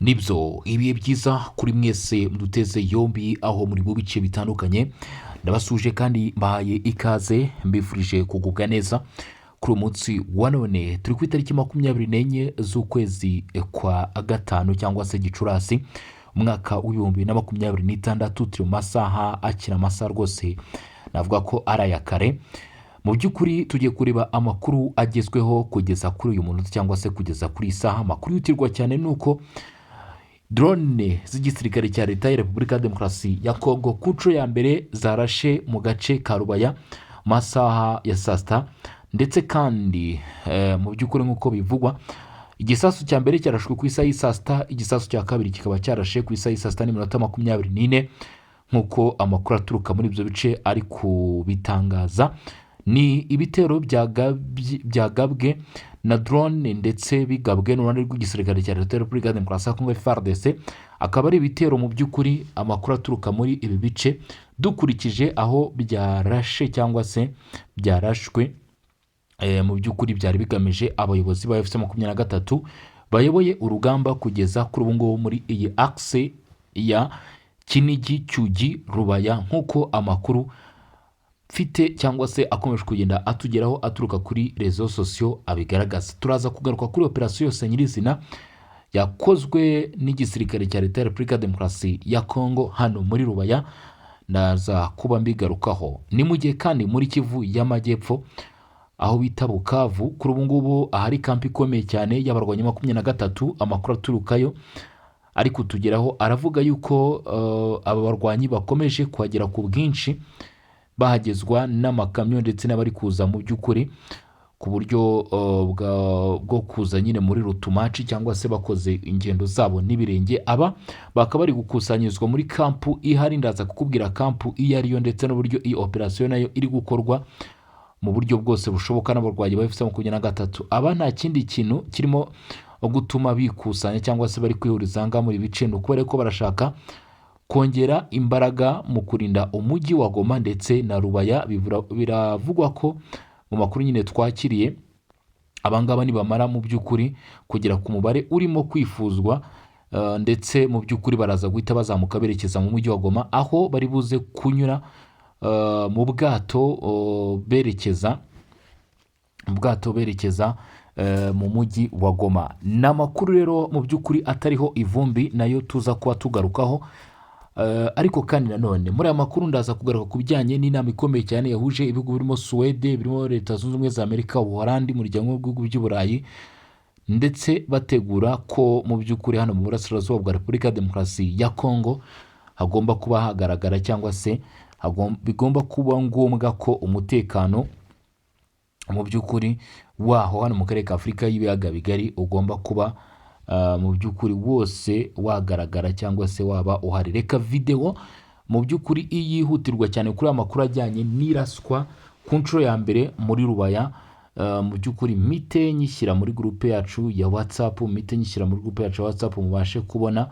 nibyo ibihe byiza kuri mwese muduteze yombi aho muri mu bice bitandukanye ndabasuje kandi mbahaye ikaze mbifurije kugubwa neza kuri uyu munsi wa none turi ku itariki 24 z'ukwezi kwa gatanu cyangwa se Gicurasi umwaka w'ibihumbi na 26 turi mu masaha akina amasaha rwose navuga ko ari aya kare. Mu by'ukuri tugiye kureba amakuru agezweho kugeza kuri uyu munota cyangwa se kugeza kuri iyi saha. Amakuru yitirwa cyane nuko drone z'igisirikare cya leta ya Repubulika ya Demokarasi ya Kongo ku nshuro ya mbere zarashe mu gace ka Rubaya masaha ya saa sita, ndetse kandi mu by'ukuri nk'uko bivugwa igisasu cya mbere cyarashwe ku isaha y'isaa sita, igisasu cya kabiri kikaba cyarashe ku isaha y'isaa sita n'iminota 24 nk'uko amakuru aturuka muri ibyo bice ari kubitangaza. Ni ibitero byagabwe na drone ndetse bigabwe n'uruhande rw'igisirikare cya leta ya Repubulika ya Demokarasi ya Kongo FARDC. Akaba ari ibitero mu by'ukuri amakuru aturuka muri ibi bice dukurikije aho byarashe cyangwa se byarashwe. Mu by'ukuri byari bigamije abayobozi ba FC23 bayoboye urugamba kugeza kuri ubu ngubu muri iyi axe ya Kinigi, Cyugi, Rubaya nk'uko amakuru mfite cyangwa se akomeje kugenda atugeraho aturuka kuri rezo sosiyo abigaragaza. Turaza kugaruka kuri operasiyo yose nyirizina yakozwe n'igisirikare cya leta ya Repubulika ya Demokarasi ya Kongo hano muri Rubaya, ndaza kuba mbigarukaho. Ni mu gihe kandi muri Kivu y'Amajyepfo aho bita Bukavu kuri ubu ngubu ahari kampi ikomeye cyane y'abarwanyi 23, amakuru aturukayo ari kutugeraho aravuga yuko aba barwanyi bakomeje kuhagera ku bwinshi bahagezwa n'amakamyo ndetse n'abari kuza mu by'ukuri ku buryo bwo kuza nyine muri rutumaci cyangwa se bakoze ingendo zabo n'ibirenge. Aba bakaba bari gukusanyirizwa muri kampu ihari, ndaza kukubwira kampu iyo ariyo ndetse n'uburyo iyi operasiyo nayo iri gukorwa mu buryo bwose bushoboka n'abarwanyi ba FC23. Aba nta kindi kintu kirimo gutuma bikusanya cyangwa se bari kwihuriza ngaha muri bice, ni ukubera ko barashaka kongera imbaraga mu kurinda umujyi wa Goma ndetse na Rubaya. Biravugwa ko mu makuru nyine twakiriye abangaba nibamara mu by'ukuri kugera ku mubare urimo kwifuzwa, ndetse mu by'ukuri baraza guhita bazamuka berekeza mu mujyi wa Goma, aho bari buze kunyura mu bwato berekeza mu mujyi wa Goma. Ni amakuru rero mu by'ukuri atariho ivumbi nayo tuza kuba tugarukaho. Ariko kandi nanone muri aya makuru ndaza kugaruka ku bijyanye n'inama ikomeye cyane yahuje ibihugu birimo Suwede, birimo Leta Zunze Ubumwe za Amerika, Ubuholandi, umuryango w'ibihugu by'Uburayi, ndetse bategura ko mu by'ukuri hano mu burasirazuba bwa Repubulika ya Demokarasi ya Kongo hagomba kuba hagaragara cyangwa se bigomba kuba ngombwa ko umutekano mu by'ukuri waho hano mu karere ka Afurika y'ibiyaga bigari ugomba kuba mu by'ukuri wose wagaragara cyangwa se waba uhari. Reka video mu by'ukuri yihutirwa cyane kuri amakuru ajyanye n'iraswa ku nshuro ya mbere muri Rubaya. Mu by'ukuri mite nyishyira muri groupe yacu ya WhatsApp, mubashe kubona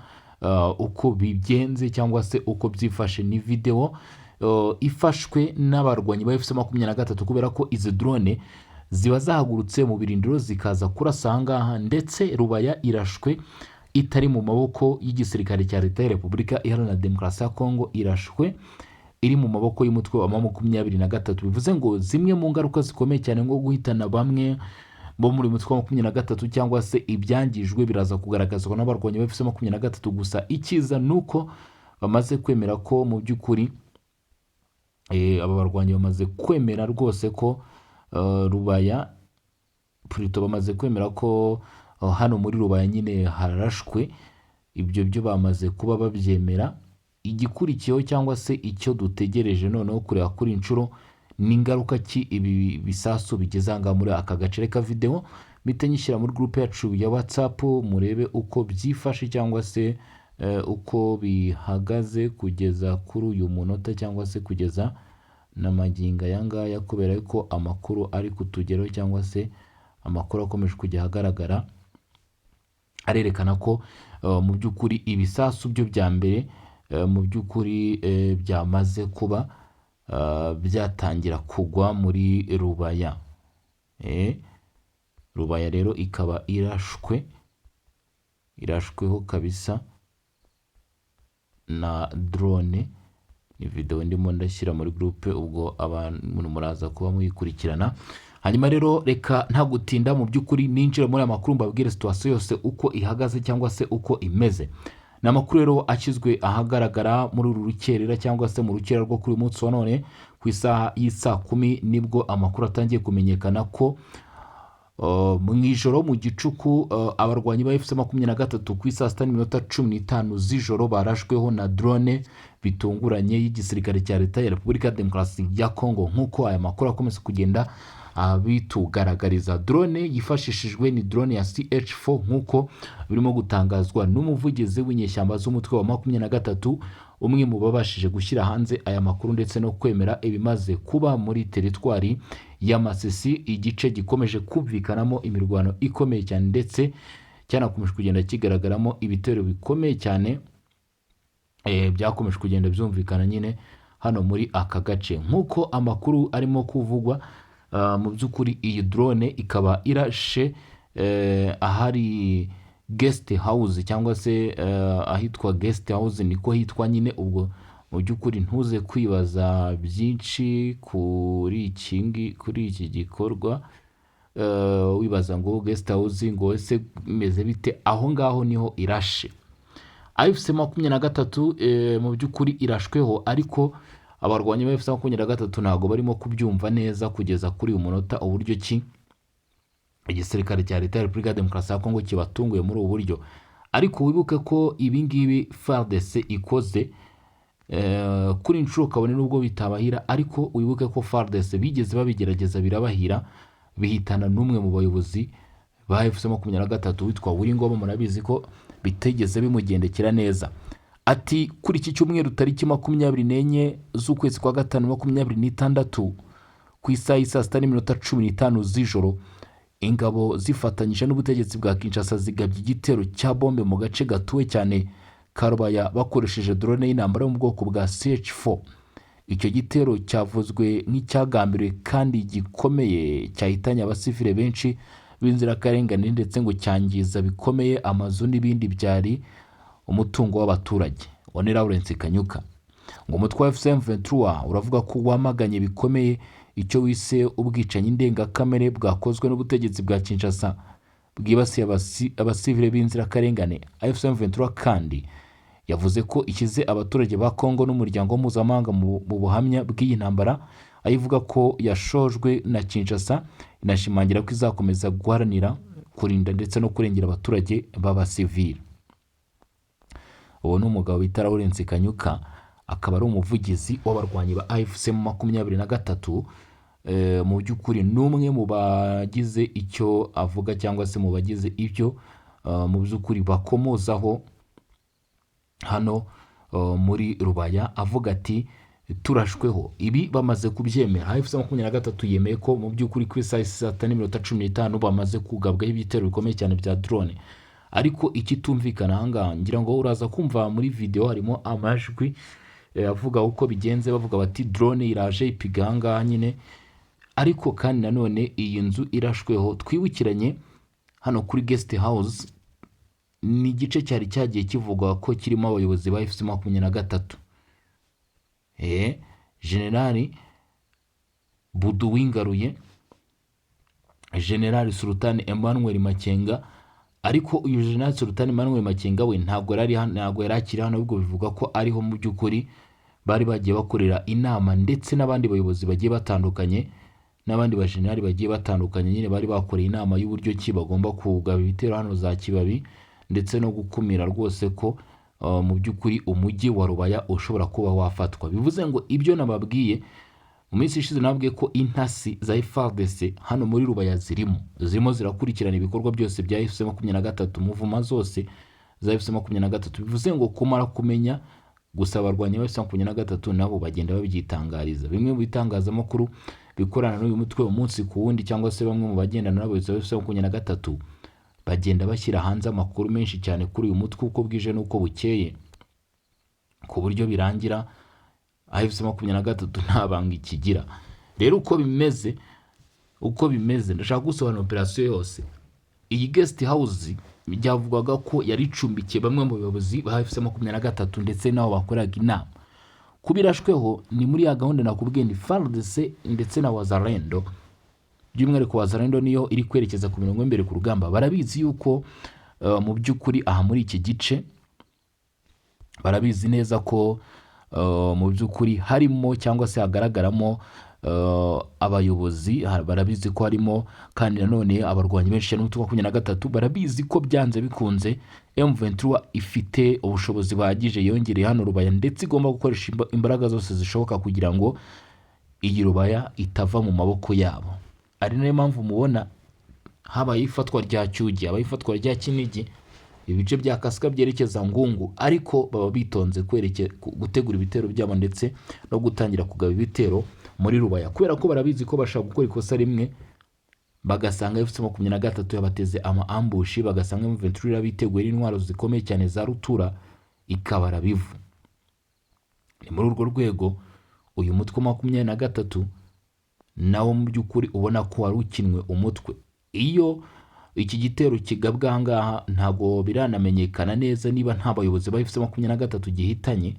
uko bigenze cyangwa se uko byifashe. Ni video ifashwe n'abarwanyi ba FC23 kubera ko izi drone ziba zahagurutse mu birindiro zikaza kurasa ahangaha, ndetse Rubaya irashwe itari mu maboko y'igisirikare cya leta ya Repubulika Iharanira Demokarasi ya Kongo, irashwe iri mu maboko y'umutwe wa 23. Bivuze ngo zimwe mu ngaruka zikomeye cyane nko guhitana bamwe bo muri mutwe wa 23 cyangwa se ibyangijwe biraza kugaragazwa n'abarwanyi ba FC23. Gusa ikiza nuko bamaze kwemera ko mu by'ukuri aba barwanyi bamaze kwemera rwose ko Rubaya bamaze kwemera ko hano muri Rubaya nyine harashwe. Ibyo byo bamaze kuba babyemera. Igikurikiyeho cyangwa se icyo dutegereje noneho kureba kuri inshuro n'ingaruka ki ibi bisasu bigeze ngaha muri aka gace. Reka video mite nyishyira muri groupe yacu ya WhatsApp murebe uko byifashe cyangwa se uko bihagaze kugeza kuri uyu munota cyangwa se kugeza n'amaginga yangaya, kubera ko amakuru ari kutugeraho cyangwa se amakuru akomeje kujya ahagaragara arerekana ko mu by'ukuri ibisasu byo bya mbere mu by'ukuri byamaze kuba byatangira kugwa muri Rubaya. Rubaya rero ikaba irashwe irashweho kabisa na drone. Ni video ndimo ndashyira muri groupe, ubwo abantu muraza kuba muyikurikirana. Hanyuma rero reka nta gutinda mu by'ukuri ninjira muri amakuru mbabwire situation yose uko ihagaze cyangwa se uko imeze. Ni amakuru rero akizwe ahagaragara muri uru rukerera cyangwa se mu rukera rwo kuri munsi wa none ku isaha y'isa 10 nibwo amakuru atangiye kumenyekana ko mu ijoro mu gicuku abarwanyi ba FC23 ku isa 6:15 z'ijoro barashweho na drone bitunguranye y'igisirikare cya leta ya Repubulika ya Demokarasi ya Kongo. Nkuko aya makuru akomeza kugenda bitugaragariza, drone yifashishijwe ni drone ya CH4 nkuko birimo gutangazwa n'umuvugizi w'inyeshyamba z'umutwe wa 23, umwe mu babashije gushyira hanze aya makuru ndetse no kwemera ibimaze kuba muri teritwari ya Masisi, igice gikomeje kumvikanamo imirwano ikomeye cyane ndetse cyanakomeje kugenda kigaragaramo ibitero bikomeye cyane byakomeje kugenda byumvikana nyine hano muri aka gace. Nkuko amakuru arimo kuvugwa, mu by'ukuri iyi drone ikaba irashe ahari guest house cyangwa se ahitwa guest house niko hitwa nyine. Ubwo mu by'ukuri ntuze kwibaza byinshi kuri iki gikorwa, wibaza ngo guest house ngo ese meze bite, aho ngaho niho irashe. FC23 mu by'ukuri irashweho, ariko abarwanyi ba FC23 ntago barimo kubyumva neza kugeza kuri uyu munota uburyo ki igisirikare cya leta ya Repubulika ya Demokarasi ya Kongo kibatunguye muri ubu buryo. Ariko wibuke ko ibingibi FARDC ikoze kuri inshuro kabone nubwo bitabahira, ariko wibuke ko FARDC bigeze babigerageza birabahira, bihitana n'umwe mu bayobozi ba FC23 witwa Wiringoma. Murabizi ko bitegeze bimugendekera neza. Ati kuri iki cyumweru tariki 24 z'ukwezi kwa gatanu 2026 ku isaha y'isa 6:15 z'ijoro, ingabo zifatanyije n'ubutegetsi bwa Kinshasa zigabye igitero cya bombe mu gace gatuwe cyane Karubaya bakoresheje drone y'intambara yo mu bwoko bwa CH4. Icyo gitero cyavuzwe nk'icyagambiriwe kandi gikomeye, cyahitanye abasivile benshi b'inzirakarengane ndetse ngo cyangiza bikomeye amazu n'ibindi byari umutungo w'abaturage. One Lawrence Kanyuka ngo umutwe wa FC23 uravuga ko wamaganye bikomeye icyo wise ubwicanyi ndengakamere bwakozwe n'ubutegetsi bwa Kinshasa bwibasiye abasivile b'inzirakarengane. FC23 kandi yavuze ko ikize abaturage ba Kongo n'umuryango mpuzamahanga mu buhamya bw'iyi ntambara, ayivuga ko yashojwe na Kinshasa, inashimangira ko izakomeza guharanira kurinda ndetse no kurengera abaturage b'abasivile. Uwo ni umugabo bita Lawrence Kanyuka, akaba ari umuvugizi w'abarwanyi ba AFC23. Mu by'ukuri n'umwe mu bagize icyo avuga cyangwa se mu bagize ibyo mu by'ukuri bakomozaho hano muri Rubaya, avuga ati turashweho. Ibi bamaze kubyemera. AFC23 yemeye ko mu by'ukuri kuri saa 6:15 bamaze kugabwaho ibitero bikomeye cyane bya drone. Ariko ikitumvikana ahangaha, ngira ngo uraza kumva muri video harimo amajwi avuga uko bigenze, bavuga bati drone iraje ipiga ahangaha nyine, ariko kandi nanone iyi nzu irashweho. Twibukiranye hano kuri guest house ni igice cyari cyagiye kivugwa ko kirimo abayobozi ba FC23, Generali Budu Wingaruye, Generali Sultan Emmanuel Makenga. Ariko uyu General Sultan Emmanuel Makenga we ntabwo yari akiri hano, ubwo bivuga ko ariho mu by'ukuri bari bagiye bakorera inama, ndetse n'abandi bayobozi bagiye batandukanye n'abandi bajenerali bagiye batandukanye nyine bari bakoreye inama y'uburyo ki bagomba kugaba ibitero hano za Kibabi, ndetse no gukumira rwose ko mu by'ukuri umujyi wa Rubaya ushobora kuba wafatwa. Bivuze ngo ibyo nababwiye mu minsi ishize nabwiye ko intasi za FARDC hano muri Rubaya zirimo zirakurikirana ibikorwa byose bya FC23, muvuma zose za FC23. Bivuze ngo kumara kumenya gusa abarwanyi ba FC23 nabo bagenda babyitangariza. Bimwe mu bitangazamakuru bikorana n'uyu mutwe umunsi ku wundi, cyangwa se bamwe mu bagendana nabo za FC23 bagenda bashyira hanze amakuru menshi cyane kuri uyu mutwe uko bwije n'uko bukeye, ku buryo birangira AFC23 nta banga ikigira. Rero uko bimeze ndashaka gusobanura operation yose. Iyi guest house byavugwaga ko yari icumbikiye bamwe mu bayobozi ba FC23 ndetse n'abo bakoraga inama. Kubirashweho ni muri ya gahunda nakubwiye ni FARDC ndetse na Wazalendo. By'umwihariko Wazalendo niyo iri kwerekeza ku mirongo imbere ku rugamba. Barabizi yuko mu by'ukuri aha muri iki gice barabizi neza ko mu by'ukuri harimo cyangwa se hagaragaramo abayobozi, barabizi ko harimo kandi nanone abarwanyi benshi cyane n'umutwe wa 23. Barabizi ko byanze bikunze M23 ifite ubushobozi bahagije yongereye hano Rubaya, ndetse igomba gukoresha imbaraga zose zishoboka kugira ngo iyi Rubaya itava mu maboko yabo. Ari nayo mpamvu mubona habaye ifatwa rya Cyugi, habaye ifatwa rya Kinigi, ibice bya Kasika byerekeza Ngungu, ariko baba bitonze gutegura ibitero byabo ndetse no gutangira kugaba ibitero muri Rubaya, kubera ko barabizi ko bashaka gukora ikosa rimwe bagasanga FC23 yabateze ambushi, bagasanga M23 irabiteguye intwaro zikomeye cyane za rutura ikabara bivu. Ni muri urwo rwego uyu mutwe wa 23 nawo mu by'ukuri ubona ko wari ukinwe umutwe. Iyo iki gitero kigabwa ahangaha ntago biranamenyekana neza niba nta bayobozi ba FC23 gihitanye,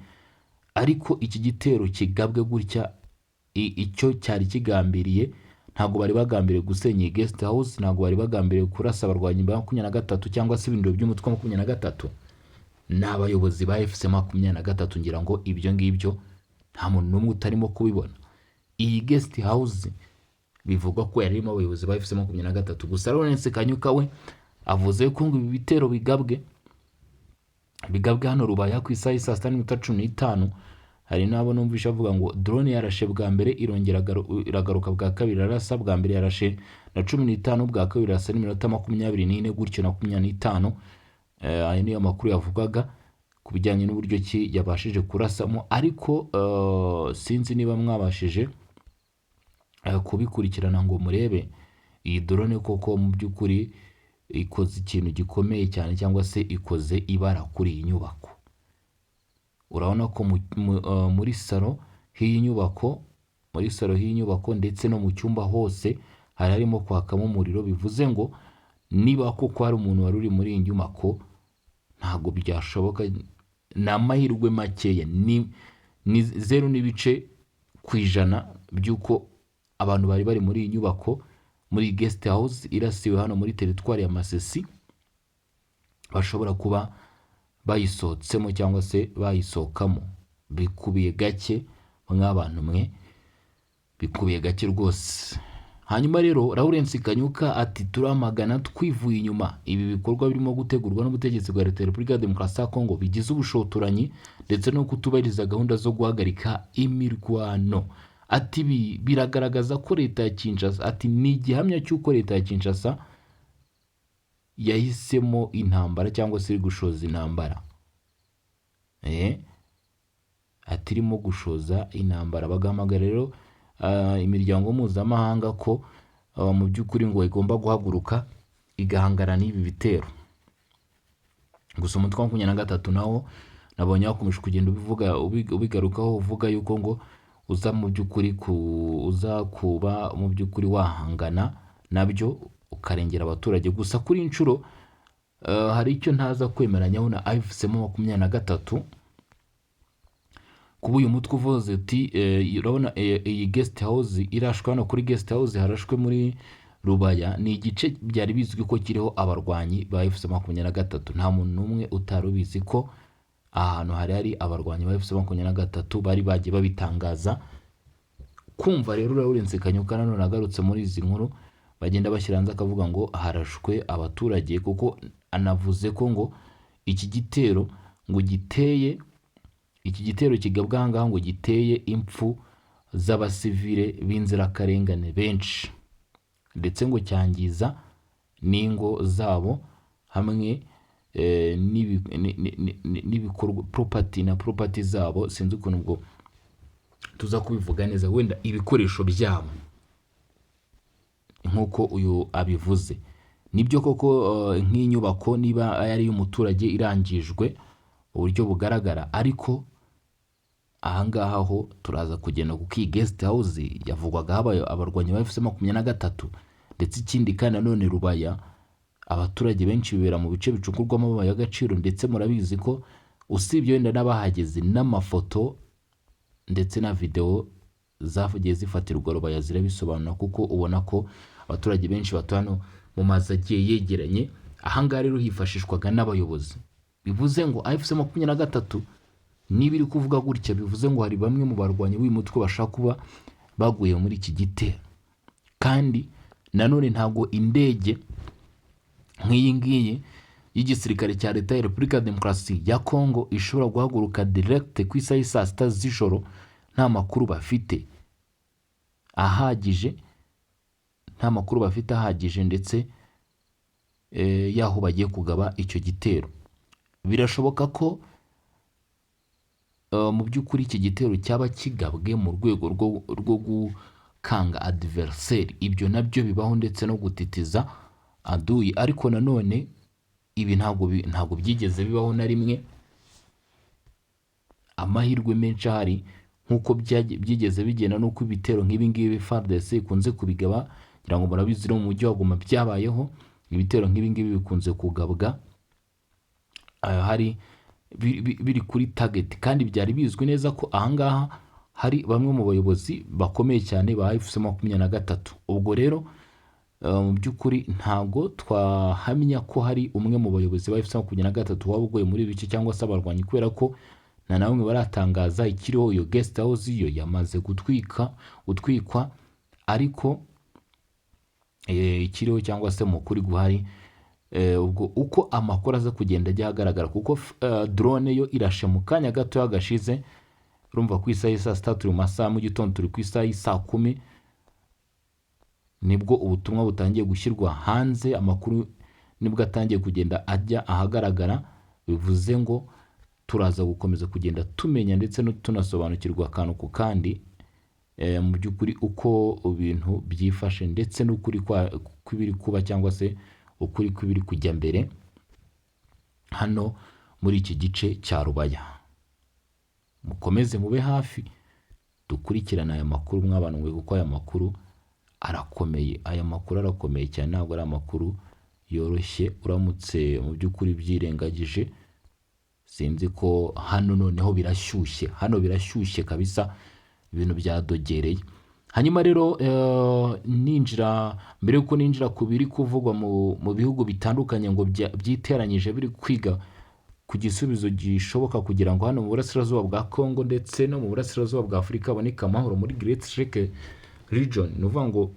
ariko iki gitero kigabwe gutya icyo cyari kigambiriye ntago bari bagambiriye gusenya guest house, ntago bari bagambiriye kurasa abarwanyi ba 23 cyangwa se ibindiro by'umutwe wa 23. N'abayobozi ba FC23 ngira ngo ibyo ngibyo nta muntu n'umwe utarimo kubibona. Iyi guest house bivugwa ko yarimo abayobozi ba FC23 gusa. Lawrence Kanyuka we avuze ko ngo ibi bitero bigabwe hano Rubaya ku isaha saa 6:15. Hari nabo numvisha avuga ngo drone yarashe bwa mbere irongera iragaruka bwa kabiri arasa, bwa mbere yarashe na 15, bwa kabiri arasa n'iminota 24 gutyo na 25. Ayo niyo makuru yavugaga ku bijyanye n'uburyo ki yabashije kurasamo, ariko sinzi niba mwabashije kubikurikirana ngo murebe iyi drone koko mu by'ukuri ikoze ikintu gikomeye cyane cyangwa se ikoze ibara kuri iyi nyubako. Urabona ko muri salo h'iyi nyubako ndetse no mu cyumba hose harimo kwakamo umuriro, bivuze ngo niba koko hari umuntu wari uri muri iyi nyubako ntago byashoboka. N'amahirwe makeya ni 0.1% by'uko abantu bari muri iyi nyubako muri guest house irasiwe hano muri teritwari ya Masisi bashobora kuba bayisohotsemo cyangwa se bayisokamo. Bikubiye gake mw'abantu mwe, bikubiye gake rwose. Hanyuma rero Lawrence Kanyuka ati turamagana twivuye inyuma ibi bikorwa birimo gutegurwa n'ubutegetsi bwa Leta ya Repubulika ya Demokarasi ya Kongo bigize ubushotoranyi ndetse no kutubahiriza gahunda zo guhagarika imirwano. Ati biragaragaza ko Leta ya Kinshasa, ati ni igihamya cy'uko Leta ya Kinshasa yahisemo intambara cyangwa se iri gushoza intambara. Ati irimo gushoza intambara. Bagamagara rero imiryango mpuzamahanga ko mu by'ukuri ngo igomba guhaguruka igahangana n'ibi bitero. Gusa umutwe wa 23 nawo nabonye bakomeje kugenda ubigarukaho uvuga yuko ngo uza mu by'ukuri uza kuba mu by'ukuri wahangana nabyo ukarengera abaturage. Gusa kuri inshuro hari icyo ntaza kwemeranyaho na FC23 kuba uyu mutwe uvuze ati urabona iyi guest house irashwe hano kuri guest house harashwe muri Rubaya, ni igice byari bizwi ko kiriho abarwanyi ba FC23. Nta muntu n'umwe utarubizi ko ahantu hari abarwanyi ba FC23 bari bagiye babitangaza. Kumva rero Lawrence Kanyuka nano nagarutse muri izi nkuru bagenda bashyiranze akavuga ngo harashwe abaturage, kuko anavuze ko ngo iki gitero kigabwa ahangaha ngo giteye impfu z'abasivile b'inzirakarengane benshi, ndetse ngo cyangiza n'ingo zabo hamwe n'ibikorwa property zabo. Sinzi ukuntu ubwo tuza kubivuga neza, wenda ibikoresho byabo nk'uko uyu abivuze. Nibyo koko nk'inyubako niba ari umuturage irangijwe uburyo bugaragara, ariko ahangaha ho turaza kugenda kuko iyi guest house yavugwaga habaye abarwanyi ba FC23 ndetse ikindi kandi none Rubaya abaturage benshi bibera mu bice bicukurwamo amabuye y'agaciro, ndetse murabizi ko usibye wenda n'abahageze n'amafoto ndetse na videwo zagiye zifatirwa Rubaya zirabisobanura, kuko ubona ko abaturage benshi batuye hano mu mazu agiye yegeranye. Ahangaha rero hifashishwaga n'abayobozi, bivuze ngo AFC23 niba iri kuvuga gutya, bivuze ngo hari bamwe mu barwanyi b'uyu mutwe bashaka kuba baguye muri iki gitero. Kandi nanone ntabwo indege nk'iyi ngiyi y'igisirikare cya leta ya Repubulika ya Demokarasi ya Kongo ishobora guhaguruka direct ku isaha saa sita z'ijoro nta makuru bafite ahagije, ndetse yaho bagiye kugaba icyo gitero. Birashoboka ko mu by'ukuri iki gitero cyaba kigabwe mu rwego rwo gukanga adversaire. Ibyo nabyo bibaho, ndetse no gutitiza aduyi, ariko nanone ibi ntabwo byigeze bibaho na rimwe. Amahirwe menshi ahari nk'uko byigeze bigenda n'uko ibitero nk'ibi ngibi FARDC ikunze kubigaba, kugira ngo murabizi no mu mujyi wa Goma byabayeho. Ibitero nk'ibi ngibi bikunze kugabwa hari biri kuri target, kandi byari bizwi neza ko ahangaha hari bamwe mu bayobozi bakomeye cyane ba AFC23. Ubwo rero mu by'ukuri ntabwo twahamya ko hari umwe mu bayobozi ba AFC23 waba uguye muri bice cyangwa se abarwanyi, kubera ko na bamwe baratangaza ikiriho iyo guest house yo yamaze gutwikwa, ariko ikiriho cyangwa se mu kuri guhari ubwo uko amakuru aza kugenda ajya ahagaragara, kuko drone yo irashe mu kanya gato yagashize. Urumva ku isaha saa sita turi mu masaha mu gitondo, turi ku isaha saa 10 nibwo ubutumwa butangiye gushyirwa hanze, amakuru nibwo atangiye kugenda ajya ahagaragara. Bivuze ngo turaza gukomeza kugenda tumenya ndetse no tunasobanukirwa akantu ku kandi mu by'ukuri uko ibintu byifashe, ndetse n'ukuri kw'ibiri kuba cyangwa se ukuri kw'ibiri kujya mbere hano muri iki gice cya Rubaya. Mukomeze mube hafi dukurikirana aya makuru mw'abantu mwe, kuko aya makuru arakomeye. Aya makuru arakomeye cyane, ntabwo ari amakuru yoroshye uramutse mu by'ukuri byirengagije. Sinzi ko hano noneho birashyushye kabisa, ibintu byadogereye. Hanyuma rero mbere yuko ninjira ku biri kuvugwa mu bihugu bitandukanye ngo byiteranyije biri kwiga ku gisubizo gishoboka kugira ngo hano mu burasirazuba bwa Kongo ndetse no mu burasirazuba bwa Afurika haboneke amahoro muri Great Lake Region, ni ukuvuga ngo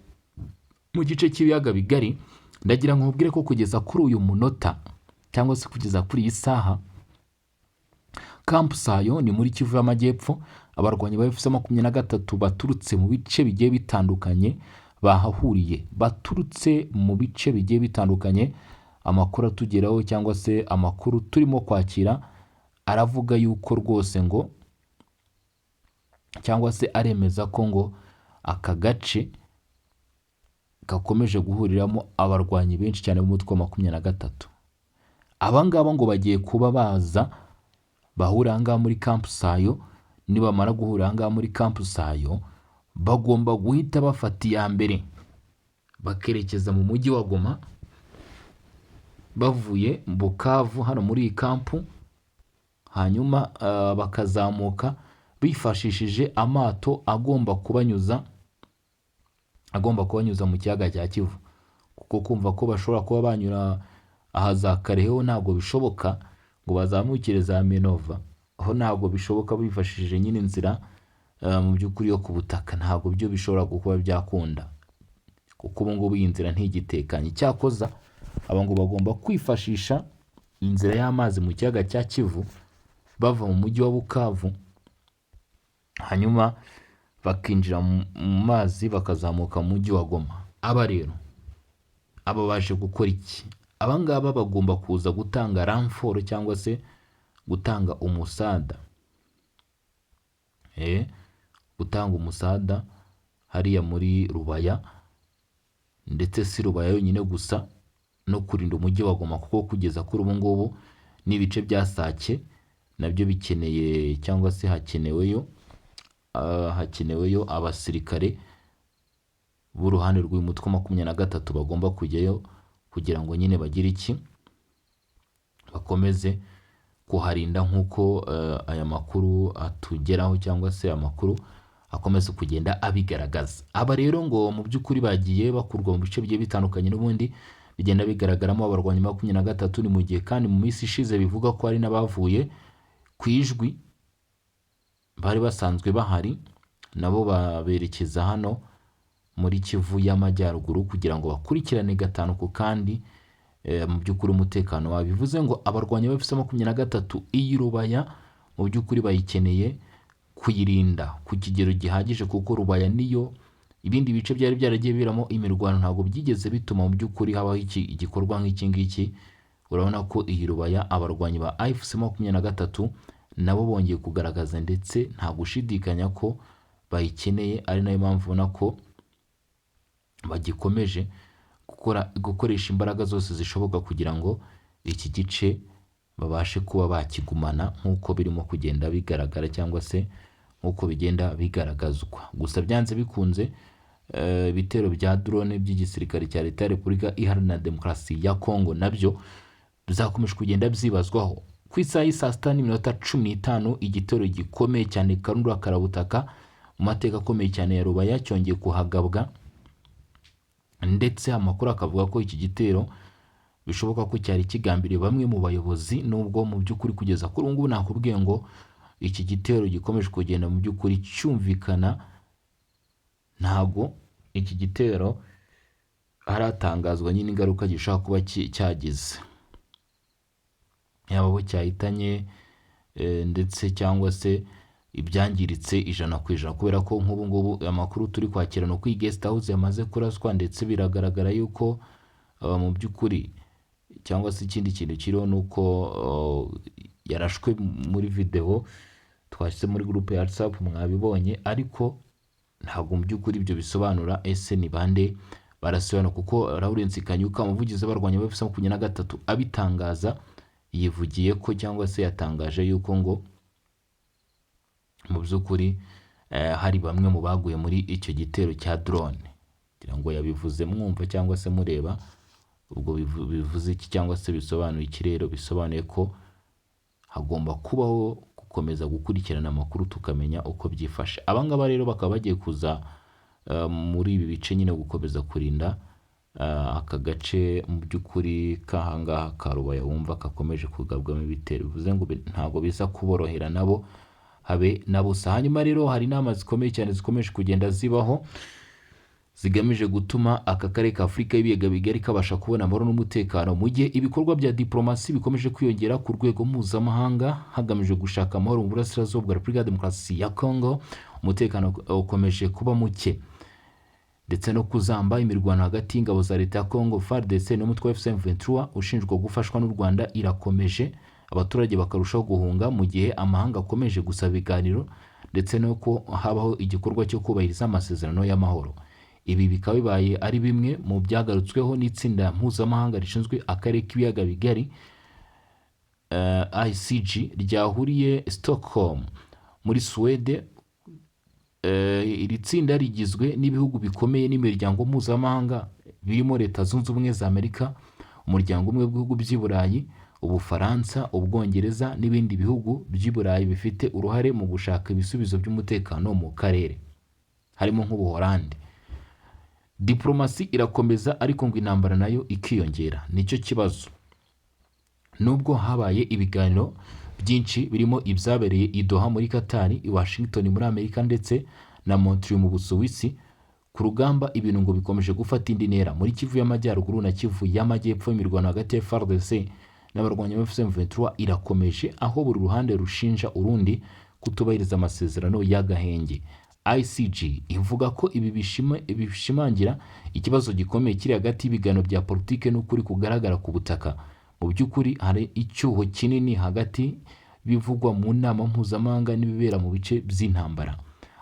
mu gice cy'ibiyaga bigari. Ndagira ngo nkubwire ko kugeza kuri uyu munota cyangwa se kugeza kuri iyi saha, Camp Sayo ni muri Kivu y'Amajyepfo, abarwanyi ba AFC23 baturutse mu bice bigiye bitandukanye bahahuriye, Amakuru atugeraho cyangwa se amakuru turimo kwakira aravuga yuko rwose ngo, cyangwa se aremeza ko ngo aka gace gakomeje guhuriramo abarwanyi benshi cyane b'umutwe wa 23. Abangaba ngo bagiye kuba baza bahura ahangaha muri Camp Sayo. Nibamara guhura ahangaha muri Camp Sayo, bagomba guhita bafata iya mbere bakerekeza mu mujyi wa Goma bavuye Bukavu hano muri iyi kampu. Hanyuma bakazamuka bifashishije amato agomba kubanyuza mu kiyaga cya Kivu, kuko kumva ko bashobora kuba banyura aha za Kareho ntabwo bishoboka, ngo bazamukire za Minova aho ntabwo bishoboka, bifashishije nyine inzira mu by'ukuri yo ku butaka. Ntabwo byo bishobora kuba byakunda, kuko ubu ngubu iyi nzira ntigitekanye. Cyakoza aba ngo bagomba kwifashisha inzira y'amazi mu kiyaga cya Kivu bava mu mujyi wa Bukavu, hanyuma bakinjira mu mazi bakazamuka mu mujyi wa Goma. Aba rero baje gukora iki? Abangaba bagomba kuza gutanga ramforo cyangwa se gutanga umusada, gutanga umusada hariya muri Rubaya, ndetse si Rubaya yonyine gusa, no kurinda umujyi wa Goma, kuko kugeza kuri ubu ngubu n'ibice bya Sake nabyo bikeneye cyangwa se hakeneweyo abasirikare b'uruhande rw'umutwe wa 23 bagomba kujyayo kugira ngo nyine bagire iki, bakomeze kuharinda nk'uko aya makuru atugeraho cyangwa se amakuru akomeza kugenda abigaragaza. Aba rero ngo mu by'ukuri bagiye bakurwa mu bice bigiye bitandukanye, n'ubundi bigenda bigaragaramo abarwanyi 23, ni mu gihe kandi mu minsi ishize bivuga ko hari n'abavuye ku ijwi bari basanzwe bahari, nabo baberekeza hano muri Kivu y'Amajyaruguru kugira ngo bakurikirane gatanu ku kandi mu by'ukuri umutekano wabo. Bivuze ngo abarwanyi ba M23 iyi Rubaya mu by'ukuri bayikeneye kuyirinda ku kigero gihagije, kuko Rubaya niyo ibindi bice byari byaragiye biramo imirwano ntabwo byigeze bituma mu by'ukuri habaho igikorwa nk'iki ngiki. Urabona ko iyi Rubaya abarwanyi ba M23 nabo bongeye kugaragaza ndetse nta gushidikanya ko bayikeneye, ari nayo mpamvu ubona ko bagikomeje gukoresha imbaraga zose zishoboka kugira ngo iki gice babashe kuba bakigumana nk'uko birimo kugenda bigaragara cyangwa se nk'uko bigenda bigaragazwa. Gusa byanze bikunze ibitero bya drone by'igisirikare cya Leta ya Repubulika Iharanira Demokarasi ya Kongo nabyo bizakomeje kugenda byibazwaho. Ku isaha y'isa 6:15 igitero gikomeye cyane karundura karabutaka mu mateka akomeye cyane ya Rubaya cyongeye kuhagabwa, ndetse amakuru akavuga ko iki gitero bishoboka ko cyari kigambiriye bamwe mu bayobozi, nubwo mu by'ukuri kugeza kuri ubu nakubwiye ngo iki gitero gikomeje kugenda mu by'ukuri cyumvikana. Ntabwo iki gitero haratangazwa nyine ingaruka gishaka kuba cyagize, yaba abo cyahitanye ndetse cyangwa se ibyangiritse 100%, kubera ko nk'ubu ngubu amakuru turi kwakira no kuri guest house yamaze kuraswa, ndetse biragaragara yuko mu by'ukuri cyangwa se ikindi kintu kiriho nuko yarashwe muri video twashyize muri groupe ya WhatsApp mwabibonye, ariko ntabwo mu by'ukuri ibyo bisobanura ese ni bande barasobanura, kuko Lawrence Kanyuka umuvugizi w'abarwanyi ba M23 abitangaza yivugiye ko cyangwa se yatangaje yuko ngo mu by'ukuri hari bamwe mu baguye muri icyo gitero cya drone. Kugira ngo yabivuze mwumva cyangwa se mureba, ubwo bivuze iki cyangwa se bisobanuye iki? Rero bisobanuye ko hagomba kubaho gukomeza gukurikirana amakuru tukamenya uko byifashe. Abangaba rero bakaba bagiye kuza muri ibi bice nyine gukomeza kurinda aka gace mu by'ukuri kahangaha ka Rubaya wumva kakomeje kugabwamo ibitero. Bivuze ngo ntabwo biza kuborohera nabo habe na busa. Hanyuma rero hari inama zikomeye cyane zikomeje kugenda zibaho zigamije gutuma aka karere ka Afurika y'ibiyaga bigari kabasha kubona amahoro n'umutekano, mu gihe ibikorwa bya diplomasi bikomeje kwiyongera ku rwego mpuzamahanga hagamijwe gushaka amahoro mu burasirazuba bwa Repubulika ya Demokarasi ya Kongo. Umutekano ukomeje kuba muke ndetse no kuzamba imirwano hagati y'ingabo za Leta ya Kongo FARDC n'umutwe wa M23 ushinjwa gufashwa n'u Rwanda irakomeje, abaturage bakarushaho guhunga mu gihe amahanga akomeje gusaba ibiganiro ndetse no ko habaho igikorwa cyo kubahiriza amasezerano y'amahoro. Ibi bikaba bibaye ari bimwe mu byagarutsweho n'itsinda mpuzamahanga rishinzwe akarere k'ibiyaga bigari ICG ryahuriye Stockholm muri Sweden. Iri tsinda rigizwe n'ibihugu bikomeye n'imiryango mpuzamahanga birimo Leta Zunze Ubumwe za Amerika, umuryango umwe w'ibihugu by'i Burayi, Ubufaransa, Ubwongereza n'ibindi bihugu by'i Burayi bifite uruhare mu gushaka ibisubizo by'umutekano mu karere harimo nk'Ubuholandi. Diplomasi irakomeza ariko ngo intambara nayo ikiyongera, nicyo kibazo. Nubwo habaye ibiganiro byinshi birimo ibyabereye i Doha muri Qatar, i Washington muri Amerika ndetse na Montreal mu Busuwisi, ku rugamba ibintu ngo bikomeje gufata indi ntera. Muri Kivu y'Amajyaruguru na Kivu y'Amajyepfo imirwano hagati ya FARDC n'abarwanyi ba M23 irakomeje, aho buri ruhande rushinja urundi kutubahiriza amasezerano y'agahenge. ICG ivuga ko ibi bishimangira ikibazo gikomeye kiri hagati y'ibiganiro bya politike n'ukuri kugaragara ku butaka. Mu by'ukuri hari icyuho kinini hagati bivugwa mu nama mpuzamahanga n'ibibera mu bice by'intambara.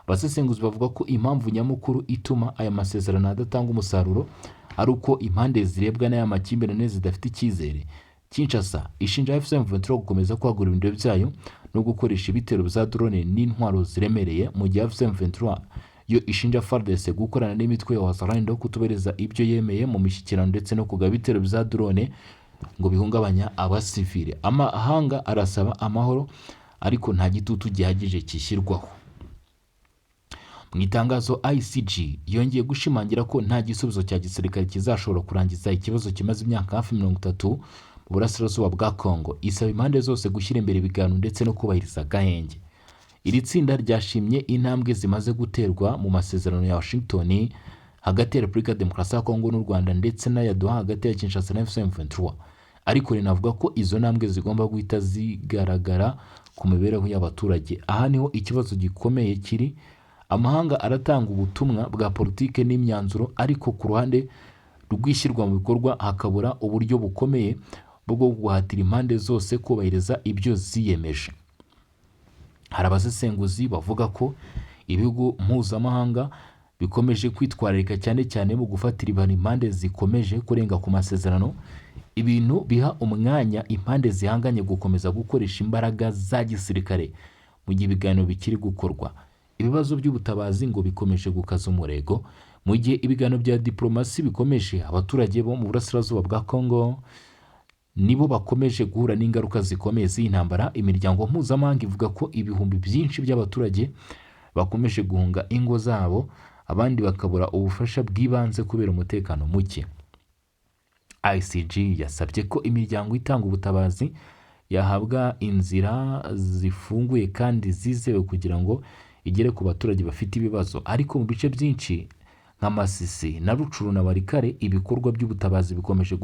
Abasesenguzi bavuga ko impamvu nyamukuru ituma aya masezerano adatanga umusaruro ari uko impande zirebwa n'aya makimbirane zidafite icyizere. Kinshasa ishinja M23 gukomeza kwagura ibindiro byayo no gukoresha ibitero bya drone n'intwaro ziremereye, mu gihe M23 yo ishinja FARDC gukorana n'imitwe ya Wazalendo kutubahiriza ibyo yemeye mu mishyikirano ndetse no kugaba ibitero bya drone ngo bihungabanya abasivile. Amahanga arasaba amahoro ariko nta gitutu gihagije kishyirwaho. Mu itangazo ICG yongeye gushimangira ko nta gisubizo cya gisirikare kizashobora kurangiza ikibazo kimaze imyaka hafi 30 mu burasirazuba bwa Congo. Isaba impande zose gushyira imbere ibiganiro ndetse no kubahiriza gahenge. Iri tsinda ryashimye intambwe zimaze guterwa mu masezerano ya Washington hagati ya Repubulika ya Demokarasi ya Kongo n'u Rwanda ndetse n'aya Doha hagati ya Kinshasa na M23, ariko rinavuga ko izo ntambwe zigomba guhita zigaragara ku mibereho y'abaturage. Aha niho ikibazo gikomeye kiri. Amahanga aratanga ubutumwa bwa politike n'imyanzuro, ariko ku ruhande rw'ishyirwa mu bikorwa hakabura uburyo bukomeye bwo guhatira impande zose kubahiriza ibyo ziyemeje. Hari abasesenguzi bavuga ko ibihugu mpuzamahanga bikomeje kwitwararika cyane cyane mu gufatira ibihano impande zikomeje kurenga ku masezerano, ibintu biha umwanya impande zihanganye gukomeza gukoresha imbaraga za gisirikare mu gihe ibiganiro bikiri gukorwa. Ibibazo by'ubutabazi ngo bikomeje gukaza umurego mu gihe ibiganiro bya diplomasi bikomeje. Abaturage bo mu burasirazuba bwa Congo nibo bakomeje guhura n'ingaruka zikomeye z'intambara. Imiryango mpuzamahanga ivuga ko ibihumbi byinshi by'abaturage bakomeje guhunga ingo zabo, abandi bakabura ubufasha bw'ibanze kubera umutekano muke. ICG yasabye ko imiryango itanga ubutabazi yahabwa inzira zifunguye kandi zizewe kugira ngo igere ku baturage bafite ibibazo. Ariko mu bice byinshi nka Masisi na Rucuru na Warikare ibikorwa by'ubutabazi bikomeje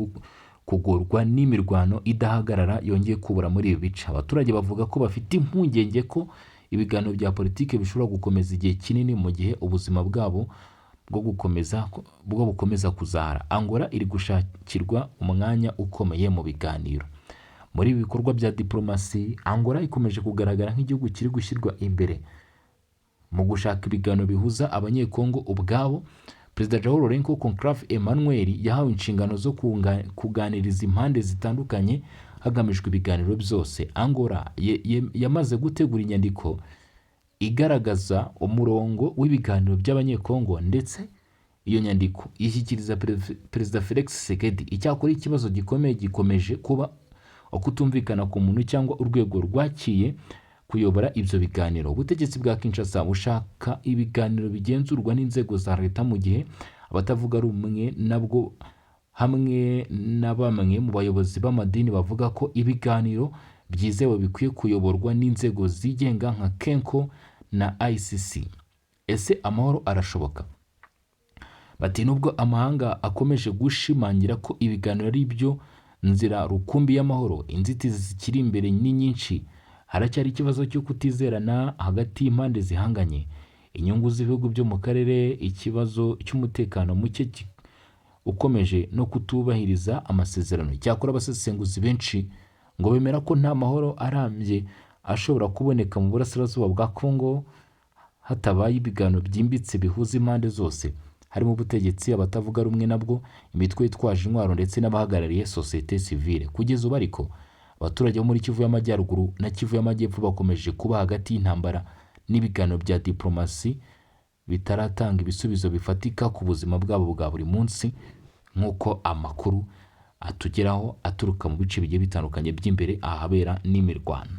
kugorwa n'imirwano idahagarara yongeye kubura muri ibi bice. Abaturage bavuga ko bafite impungenge ko ibiganiro bya politike bishobora gukomeza igihe kinini mu gihe ubuzima bwabo bwo bukomeza kuzahara. Angola iri gushakirwa umwanya ukomeye mu biganiro. Muri ibi bikorwa bya diplomasi, Angola ikomeje kugaragara nk'igihugu kiri gushyirwa imbere mu gushaka ibiganiro bihuza abanyekongo ubwabo. Perezida Joao Lourenço Conclave Emmanuel yahawe inshingano zo kuganiriza impande zitandukanye hagamijwe ibiganiro byose. Angola yamaze gutegura inyandiko igaragaza umurongo w'ibiganiro by'abanyekongo, ndetse iyo nyandiko ishyikiriza Perezida Felix Tshisekedi. Icyakora ikibazo gikomeye gikomeje kuba ukutumvikana ku muntu cyangwa urwego rwakiye kuyobora ibyo biganiro. Ubutegetsi bwa Kinshasa bushaka ibiganiro bigenzurwa n'inzego za leta, mu gihe abatavuga rumwe nabwo hamwe na bamwe mu bayobozi b'amadini bavuga ko ibiganiro byizewe bikwiye kuyoborwa n'inzego zigenga nka Kenko na ICC. Ese amahoro arashoboka? Bati nubwo amahanga akomeje gushimangira ko ibiganiro ari byo nzira rukumbi y'amahoro, inzitizi zikiri imbere ni nyinshi. Haracyari ikibazo cyo kutizerana hagati y'impande zihanganye, inyungu z'ibihugu byo mu karere, ikibazo cy'umutekano muke ukomeje no kutubahiriza amasezerano. Icyakora abasesenguzi benshi ngo bemera ko nta mahoro arambye ashobora kuboneka mu burasirazuba bwa Congo hatabaye ibiganiro byimbitse bihuza impande zose, harimo ubutegetsi, abatavuga rumwe nabwo, imitwe yitwaje intwaro ndetse n'abahagarariye sosiyete sivile. Kugeza ubu ariko abaturage bo muri Kivu y'Amajyaruguru na Kivu y'Amajyepfo bakomeje kuba hagati y'intambara n'ibiganiro bya diplomasi bitaratanga ibisubizo bifatika ku buzima bwabo bwa buri munsi, nk'uko amakuru atugeraho aturuka mu bice bigiye bitandukanye by'imbere ahabera n'imirwano.